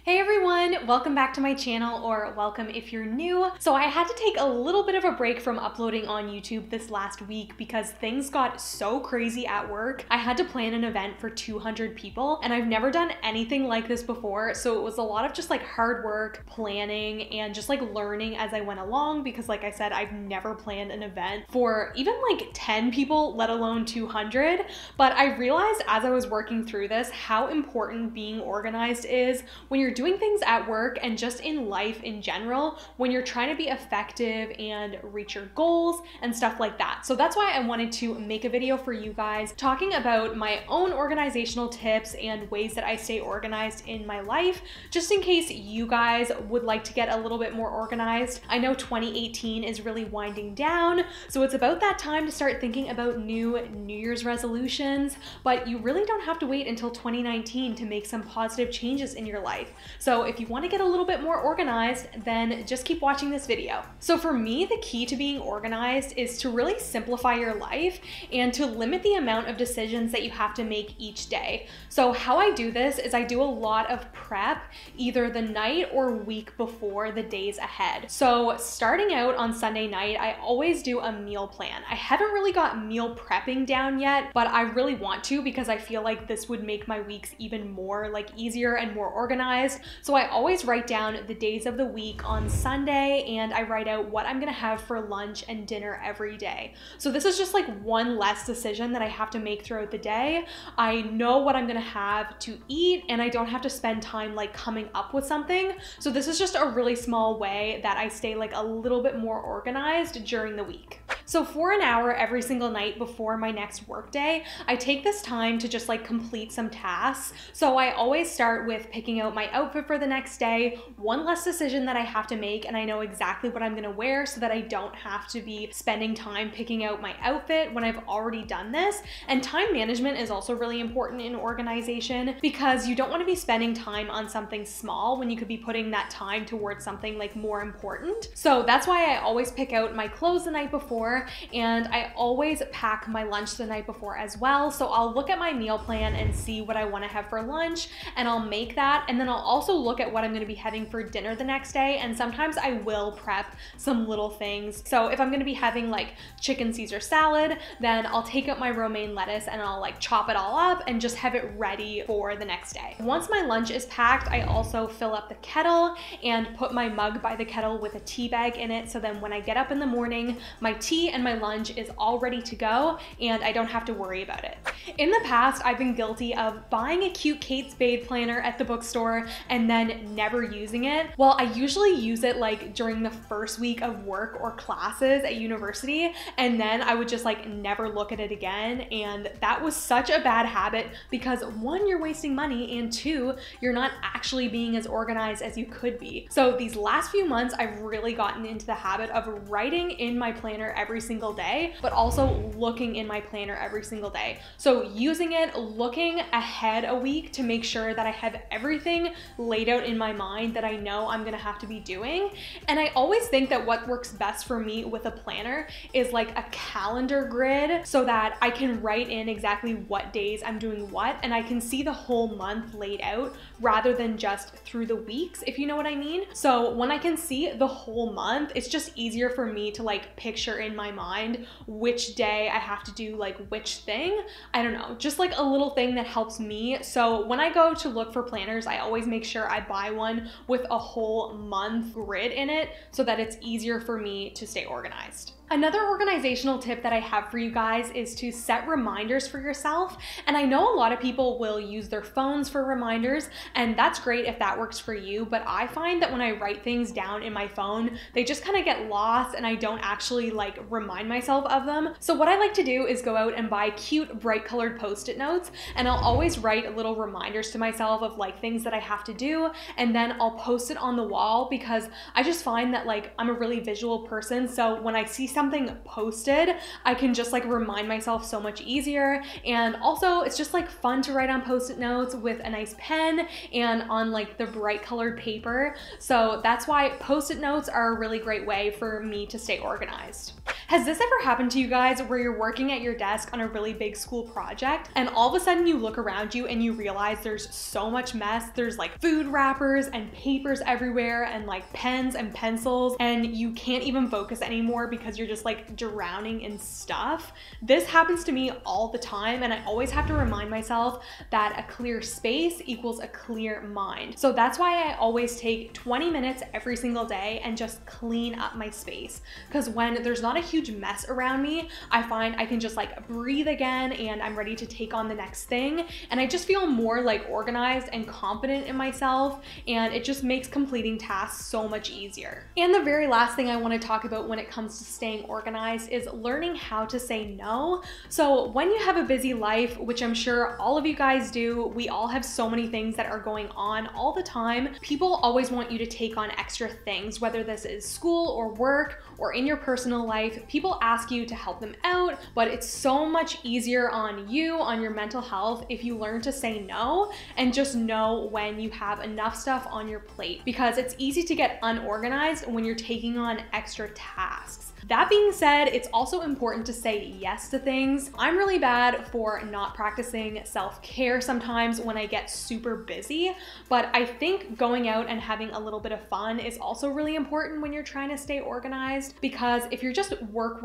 Hey everyone, welcome back to my channel, or welcome if you're new. So I had to take a little bit of a break from uploading on YouTube this last week because things got so crazy at work. I had to plan an event for 200 people and I've never done anything like this before. So it was a lot of just like hard work, planning, and just like learning as I went along because like I said, I've never planned an event for even like 10 people, let alone 200. But I realized as I was working through this, how important being organized is when you're doing things at work and just in life in general, when you're trying to be effective and reach your goals and stuff like that. So that's why I wanted to make a video for you guys talking about my own organizational tips and ways that I stay organized in my life, just in case you guys would like to get a little bit more organized. I know 2018 is really winding down, so it's about that time to start thinking about New Year's resolutions, but you really don't have to wait until 2019 to make some positive changes in your life. So if you want to get a little bit more organized, then just keep watching this video. So for me, the key to being organized is to really simplify your life and to limit the amount of decisions that you have to make each day. So how I do this is I do a lot of prep either the night or week before the days ahead. So starting out on Sunday night, I always do a meal plan. I haven't really got meal prepping down yet, but I really want to because I feel like this would make my weeks even more like easier and more organized. So I always write down the days of the week on Sunday and I write out what I'm gonna have for lunch and dinner every day. So this is just like one less decision that I have to make throughout the day. I know what I'm gonna have to eat and I don't have to spend time like coming up with something. So this is just a really small way that I stay like a little bit more organized during the week. So for an hour every single night before my next work day, I take this time to just like complete some tasks. So I always start with picking out my outfit for the next day, one less decision that I have to make, and I know exactly what I'm gonna wear so that I don't have to be spending time picking out my outfit when I've already done this. And time management is also really important in organization because you don't wanna be spending time on something small when you could be putting that time towards something like more important. So that's why I always pick out my clothes the night before, and I always pack my lunch the night before as well. So I'll look at my meal plan and see what I wanna have for lunch, and I'll make that, and then I'll also look at what I'm gonna be having for dinner the next day, and sometimes I will prep some little things. So if I'm gonna be having like chicken Caesar salad, then I'll take out my romaine lettuce and I'll like chop it all up and just have it ready for the next day. Once my lunch is packed, I also fill up the kettle and put my mug by the kettle with a tea bag in it, so then when I get up in the morning, my tea and my lunch is all ready to go and I don't have to worry about it. In the past, I've been guilty of buying a cute Kate Spade planner at the bookstore and then never using it. Well, I usually use it like during the first week of work or classes at university, and then I would just like never look at it again. And that was such a bad habit because one, you're wasting money, and two, you're not actually being as organized as you could be. So these last few months, I've really gotten into the habit of writing in my planner every single day, but also looking in my planner every single day. So using it, looking ahead a week to make sure that I have everything laid out in my mind that I know I'm gonna have to be doing. And I always think that what works best for me with a planner is like a calendar grid so that I can write in exactly what days I'm doing what, and I can see the whole month laid out rather than just through the weeks, if you know what I mean. So when I can see the whole month, it's just easier for me to like picture in my mind which day I have to do like which thing. I don't know, just like a little thing that helps me. So when I go to look for planners, I always make sure I buy one with a whole month grid in it so that it's easier for me to stay organized. Another organizational tip that I have for you guys is to set reminders for yourself. And I know a lot of people will use their phones for reminders, and that's great if that works for you, but I find that when I write things down in my phone, they just kind of get lost and I don't actually like remind myself of them. So what I like to do is go out and buy cute, bright colored Post-it notes, and I'll always write little reminders to myself of like things that I have to do, and then I'll post it on the wall because I just find that like I'm a really visual person. So when I see something posted, I can just like remind myself so much easier. And also it's just like fun to write on Post-it notes with a nice pen and on like the bright colored paper. So that's why Post-it notes are a really great way for me to stay organized. Has this ever happened to you guys where you're working at your desk on a really big school project and all of a sudden you look around you and you realize there's so much mess? There's like food wrappers and papers everywhere and like pens and pencils, and you can't even focus anymore because you're just like drowning in stuff. This happens to me all the time, and I always have to remind myself that a clear space equals a clear mind. So that's why I always take 20 minutes every single day and just clean up my space, because when there's not a huge mess around me, I find I can just like breathe again and I'm ready to take on the next thing, and I just feel more like organized and confident in myself, and it just makes completing tasks so much easier. And the very last thing I want to talk about when it comes to staying organized is learning how to say no. So when you have a busy life, which I'm sure all of you guys do, we all have so many things that are going on all the time. People always want you to take on extra things, whether this is school or work or in your personal life. People ask you to help them out, but it's so much easier on you, on your mental health, if you learn to say no and just know when you have enough stuff on your plate, because it's easy to get unorganized when you're taking on extra tasks. That being said, it's also important to say yes to things. I'm really bad for not practicing self-care sometimes when I get super busy, but I think going out and having a little bit of fun is also really important when you're trying to stay organized, because if you're just work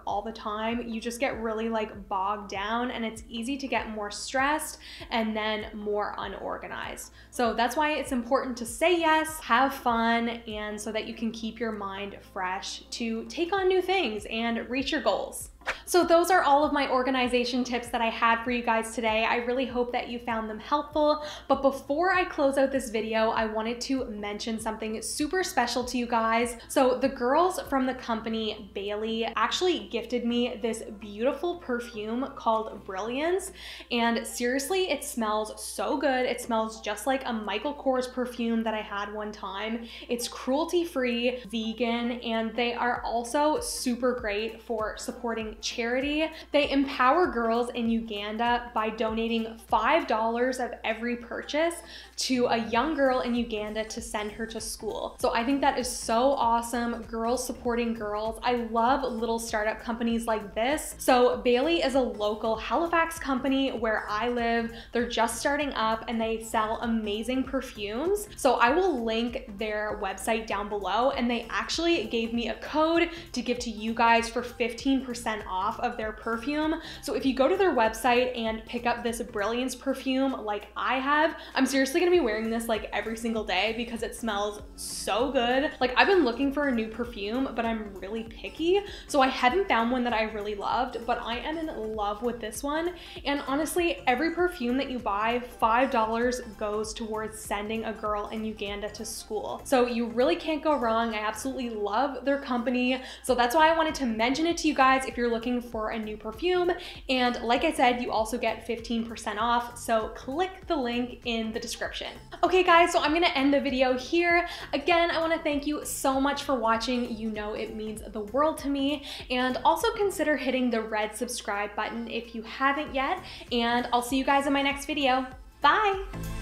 all the time, you just get really like bogged down and it's easy to get more stressed and then more unorganized. So that's why it's important to say yes, have fun, and so that you can keep your mind fresh to take on new things and reach your goals. So those are all of my organization tips that I had for you guys today. I really hope that you found them helpful. But before I close out this video, I wanted to mention something super special to you guys. So the girls from the company Bailey actually gifted me this beautiful perfume called Brilliance. And seriously, it smells so good. It smells just like a Michael Kors perfume that I had one time. It's cruelty-free, vegan, and they are also super great for supporting charity. They empower girls in Uganda by donating $5 of every purchase to a young girl in Uganda to send her to school. So I think that is so awesome. Girls supporting girls. I love little startup companies like this. So Bailey is a local Halifax company where I live. They're just starting up and they sell amazing perfumes. So I will link their website down below, and they actually gave me a code to give to you guys for 15% off of their perfume. So if you go to their website and pick up this Brilliance perfume like I have, I'm seriously gonna be wearing this like every single day because it smells so good. Like, I've been looking for a new perfume, but I'm really picky, so I haven't found one that I really loved, but I am in love with this one. And honestly, every perfume that you buy, $5 goes towards sending a girl in Uganda to school. So you really can't go wrong. I absolutely love their company. So that's why I wanted to mention it to you guys if you're looking for a new perfume. And like I said, you also get 15% off, so click the link in the description. Okay guys, so I'm gonna end the video here. Again, I wanna thank you so much for watching. You know it means the world to me. And also consider hitting the red subscribe button if you haven't yet. And I'll see you guys in my next video. Bye!